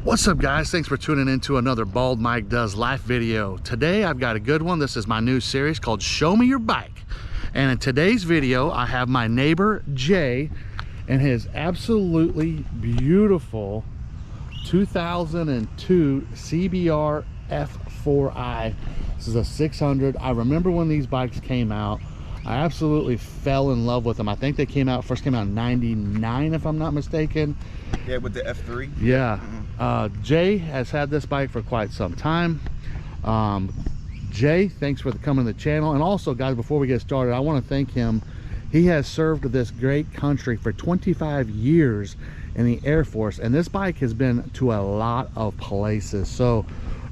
What's up, guys? Thanks for tuning in to another Bald Mike Does Life video. Today I've got a good one. This is my new series called Show Me Your Bike. And in today's video I have my neighbor Jay and his absolutely beautiful 2002 CBR F4i. This is a 600. I remember when these bikes came out. I absolutely fell in love with them. I think they first came out in 99 if I'm not mistaken. Yeah, with the F3. Yeah. Jay has had this bike for quite some time. Jay, thanks for coming to the channel. And also, guys, before we get started, I want to thank him. He has served this great country for 25 years in the Air Force, and this bike has been to a lot of places. So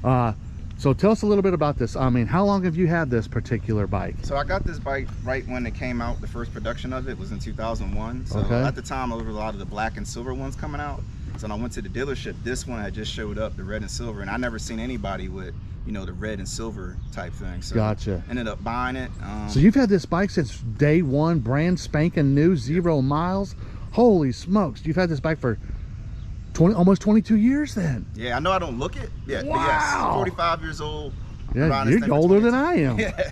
tell us a little bit about this. I mean, how long have you had this particular bike? So I got this bike right when it came out. The first production of it was in 2001. So okay. At the time, there were a lot of the black and silver ones coming out. So when I went to the dealership, this one had just showed up, the red and silver, and I never seen anybody with, you know, the red and silver type thing. So gotcha. Ended up buying it. So you've had this bike since day one, brand spanking new, 0 miles. Holy smokes! You've had this bike for almost 22 years then. Yeah, I know I don't look it. Yeah, wow. But yes, 45 years old. Yeah, you're older than I am. Yeah,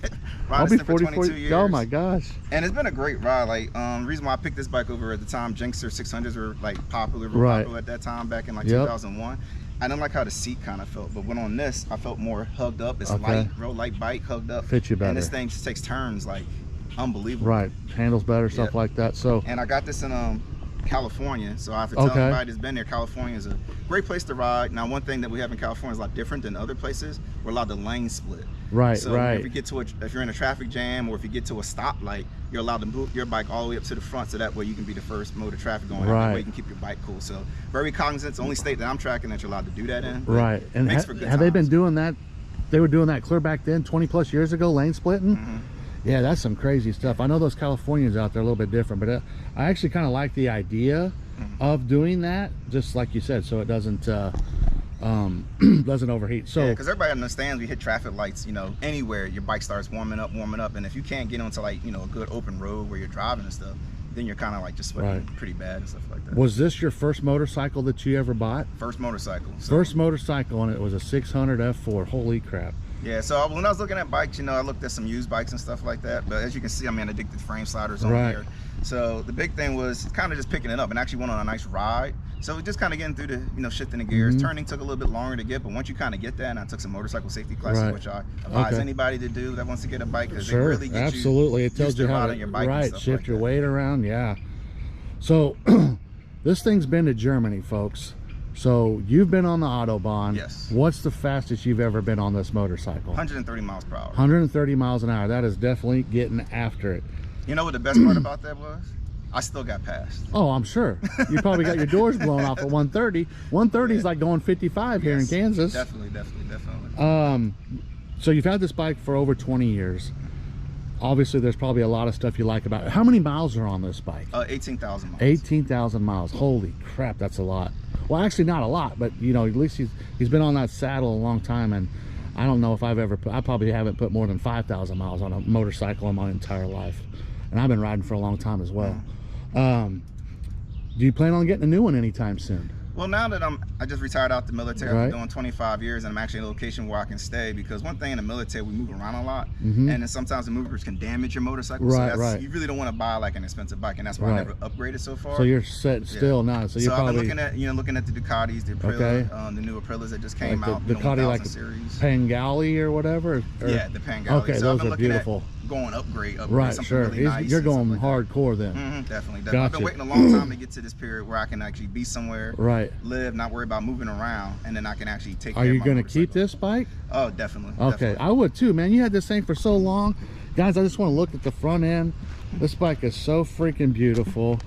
I'll be 44 years. Oh my gosh. And it's been a great ride. Like, reason why I picked this bike over at the time, Jinxer 600s were like popular at that time back in like 2001. I didn't like how the seat kind of felt, but when on this, I felt more hugged up. It's light, real light bike, hugged up. Fits you better. And this thing just takes turns like unbelievable. Right, handles better, stuff like that. So. And I got this in California, so I have to tell everybody that's been there, California is a great place to ride. Now, one thing that we have in California is a lot different than other places. We're allowed to lane split. Right, so right. If you get to if you're in a traffic jam or if you get to a stoplight, you're allowed to move your bike all the way up to the front, so that way you can be the first mode of traffic going. Right. That way you can keep your bike cool. So very cognizant. It's the only state that I'm tracking that you're allowed to do that in. Right. And have they been doing that? They were doing that clear back then, 20 plus years ago, lane splitting. Yeah, that's some crazy stuff. I know those Californians out there are a little bit different, but I actually kind of like the idea of doing that, just like you said, so it doesn't doesn't overheat. So because everybody understands, we hit traffic lights, you know, anywhere your bike starts warming up, and if you can't get onto like, you know, a good open road where you're driving and stuff, then you're kind of like just sweating pretty bad and stuff like that. Was this your first motorcycle that you ever bought? First motorcycle. First motorcycle, and it was a 600 F4. Holy crap. Yeah, so when I was looking at bikes, you know, I looked at some used bikes and stuff like that. But as you can see, I'm addicted to frame sliders on here. So the big thing was kind of just picking it up and actually went on a nice ride. So just kind of getting through the, you know, shifting the gears. Turning took a little bit longer to get, but once you kind of get that, and I took some motorcycle safety classes, which I advise anybody to do that wants to get a bike, because they really get you it tells you how to your bike shift your weight around. Yeah. So this thing's been to Germany, folks. So you've been on the Autobahn. Yes. What's the fastest you've ever been on this motorcycle? 130 miles per hour. 130 miles an hour. That is definitely getting after it. You know what the best part about that was? I still got passed. Oh, I'm sure. You probably got your doors blown off at 130. 130 is like going 55 here in Kansas. Definitely. So you've had this bike for over 20 years. Obviously, there's probably a lot of stuff you like about it. How many miles are on this bike? 18,000 miles. 18,000 miles. Holy crap, that's a lot. Well, actually not a lot, but you know, at least he's been on that saddle a long time, and I don't know if I probably haven't put more than 5,000 miles on a motorcycle in my entire life, and I've been riding for a long time as well. Do you plan on getting a new one anytime soon? Well, now that I just retired out the military, I've been doing 25 years, and I'm actually in a location where I can stay, because one thing in the military, we move around a lot, and then sometimes the movers can damage your motorcycle. You really don't want to buy like an expensive bike, and that's why I never upgraded so far. So you're set still now. So you're probably I've been looking at the Ducatis, the Aprilia, the new Aprilas that just came out, the Ducati, like series. Pangali or whatever. Yeah, the Pangali. Okay, those are beautiful. Going upgrade, Really nice. You're going hardcore then. Definitely. Gotcha. I've been waiting a long time to get to this period where I can actually be somewhere, live, not worry about moving around, and then I can actually take care of my motorcycle. Are you going to keep this bike? Oh, definitely. Okay, I would too, man. You had this thing for so long. Guys, I just want to look at the front end. This bike is so freaking beautiful.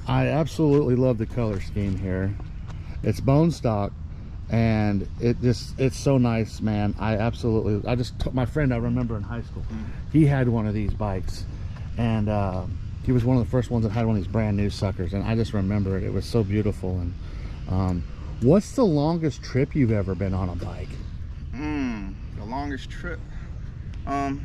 I absolutely love the color scheme here. It's bone stock, and it's so nice, man. My friend I remember in high school, he had one of these bikes, and he was one of the first ones that had one of these brand new suckers, and I just remember it. It was so beautiful. And what's the longest trip you've ever been on a bike? The longest trip, I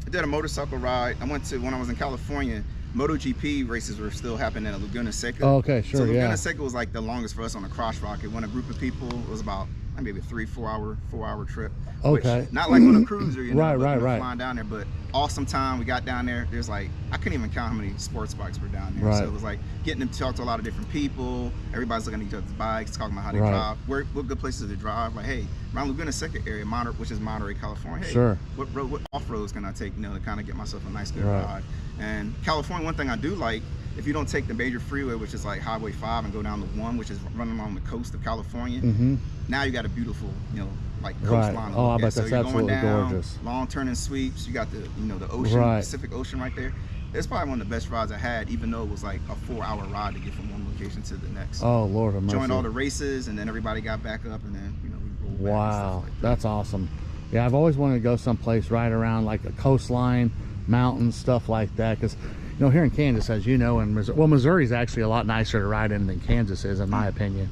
did a motorcycle ride. I went to, when I was in California, MotoGP races were still happening at Laguna Seca. Oh, okay, sure, so Laguna yeah. Seca was like the longest for us on a crosswalk. It went a group of people. It was about maybe a 4 hour trip. Okay. Which, not like on a cruiser, you know, right, but, right, you know, right. flying down there. But awesome time. We got down there. There's like, I couldn't even count how many sports bikes were down there. Right. So it was like getting to talk to a lot of different people. Everybody's looking at each other's bikes, talking about how they Right. drive. What good places to drive. Like, hey, around Laguna Seca area, which is Monterey, California. Hey, sure. What off-roads can I take, you know, to kind of get myself a nice good Right. ride. And California, one thing I do like, if you don't take the major freeway, which is like Highway 5, and go down to 1, which is running along the coast of California, now you got a beautiful, you know, like coastline. Right. To Oh, look I at. bet So that's you're going absolutely down, gorgeous. long turning sweeps. You got the, you know, the ocean, Right. Pacific Ocean right there. It's probably one of the best rides I had, even though it was like a 4-hour ride to get from one location to the next. Oh, Lord have mercy. Joined all the races, and then everybody got back up, and then, you know, we rolled back and Wow, stuff like that. that's awesome. Yeah, I've always wanted to go someplace right around like a coastline, mountains, stuff like that. Because, you know, here in Kansas, as you know, and Missouri's actually a lot nicer to ride in than Kansas is, in my opinion.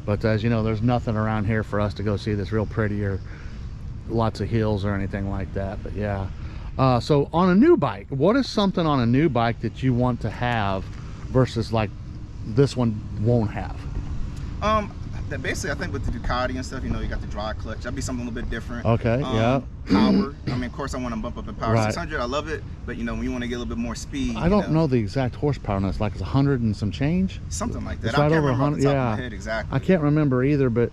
But as you know, there's nothing around here for us to go see that's real pretty or lots of hills or anything like that. But yeah. So on a new bike, what is something on a new bike that you want to have versus like this one won't have? That basically, I think with the Ducati and stuff, you know, you got the dry clutch. That'd be something a little bit different. Okay, yeah. Power. I mean, of course, I want to bump up in power. Right. 600, I love it, but you know, when you want to get a little bit more speed, I don't know the exact horsepower. And it's like it's 100 and some change. something like that. It's I right can't over remember off 100. the top Yeah, of my head exactly. I can't remember either, but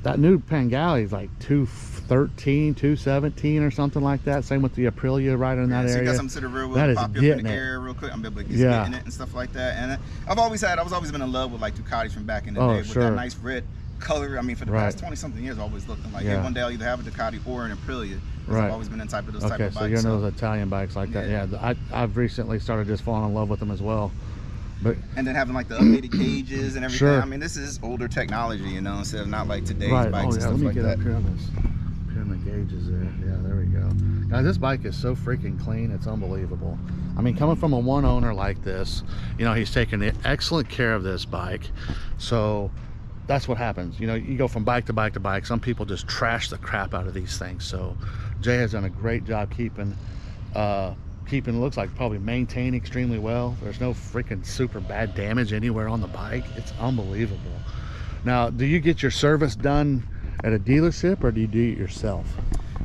that new Pangali is like 213, 217 or something like that. Same with the Aprilia right in that So you area. got something to the rear wheel, That is pop you up in getting the it. air real quick. I'm able to get Yeah. getting it and stuff like that. And I was always been in love with like Ducatis from back in the Oh, day with sure. that nice red color. I mean, for the Right. past 20 something years, I've always looked like, Yeah. hey, one day I'll either have a Ducati or an Aprilia. Right. I've always been in type of those type Okay, of bikes. so you're into those Italian bikes like that. Yeah. Yeah, I've recently started just falling in love with them as well. But and then having like the updated gauges and everything. Sure. I mean, this is older technology, you know, instead of not like today's right, bikes oh yeah, and let stuff me like get that. up here on this. Here on the gauges there. Yeah, there we go. Guys, this bike is so freaking clean. It's unbelievable. I mean, coming from a one owner like this, you know, he's taken excellent care of this bike. So that's what happens. You know, you go from bike to bike to bike. Some people just trash the crap out of these things. So Jay has done a great job keeping looks like probably maintained extremely well. There's no freaking super bad damage anywhere on the bike. It's unbelievable. Now, do you get your service done at a dealership or do you do it yourself?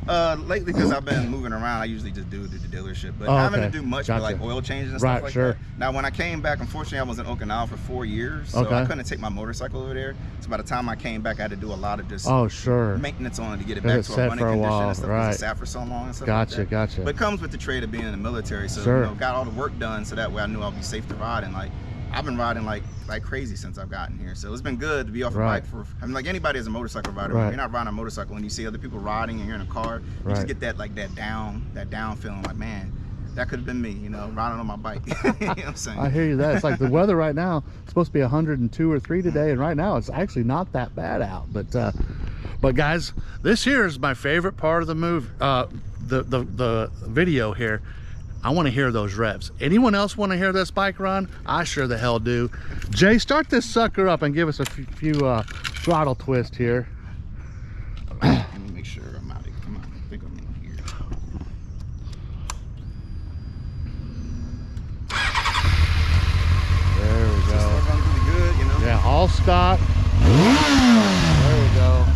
Lately, because I've been moving around, I usually just do it at the dealership. But Oh, I haven't okay. to do much Gotcha. but like oil changes and Right, stuff like sure. that. Now, when I came back, unfortunately, I was in Okinawa for 4 years, so Okay. I couldn't take my motorcycle over there. So by the time I came back, I had to do a lot of just Oh, sure. maintenance on it to get it Let back it to set a running for a condition while, and stuff. right. Because it sat for so long and stuff Gotcha, like that. gotcha. But it comes with the trade of being in the military, so Sure. you know, got all the work done, so that way I knew I'd be safe to ride. And like, I've been riding like crazy since I've gotten here, so it's been good to be off a Right. bike for. I mean, like anybody is a motorcycle rider. Right. When you're not riding a motorcycle and you see other people riding and you're in a car, you Right. just get that like that down feeling. Like, man, that could have been me, you know, riding on my bike. You know what I'm saying? I hear you. That it's like the weather right now. It's supposed to be 102 or 3 today, and right now it's actually not that bad out. But guys, this here is my favorite part of the move. The video here. I want to hear those revs. Anyone else want to hear this bike run? I sure the hell do. Jay, start this sucker up and give us a few throttle twist here. Let me make sure I'm out of here. Come on, I think I'm in here. There we Just go. running pretty good, you know. Yeah, all Scott. There we go.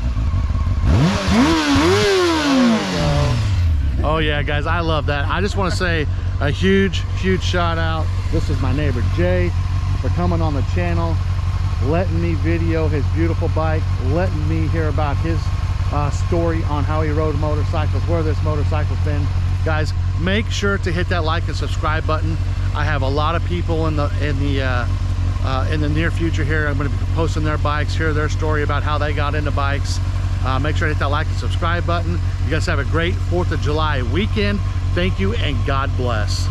Oh yeah, guys, I love that. I just want to say a huge shout out. This is my neighbor Jay for coming on the channel, letting me video his beautiful bike, letting me hear about his story on how he rode motorcycles, where this motorcycle's been. Guys, make sure to hit that like and subscribe button. I have a lot of people in the near future here. I'm going to be posting their bikes, hear their story about how they got into bikes. Make sure to hit that like and subscribe button. You guys have a great 4th of July weekend. Thank you and God bless.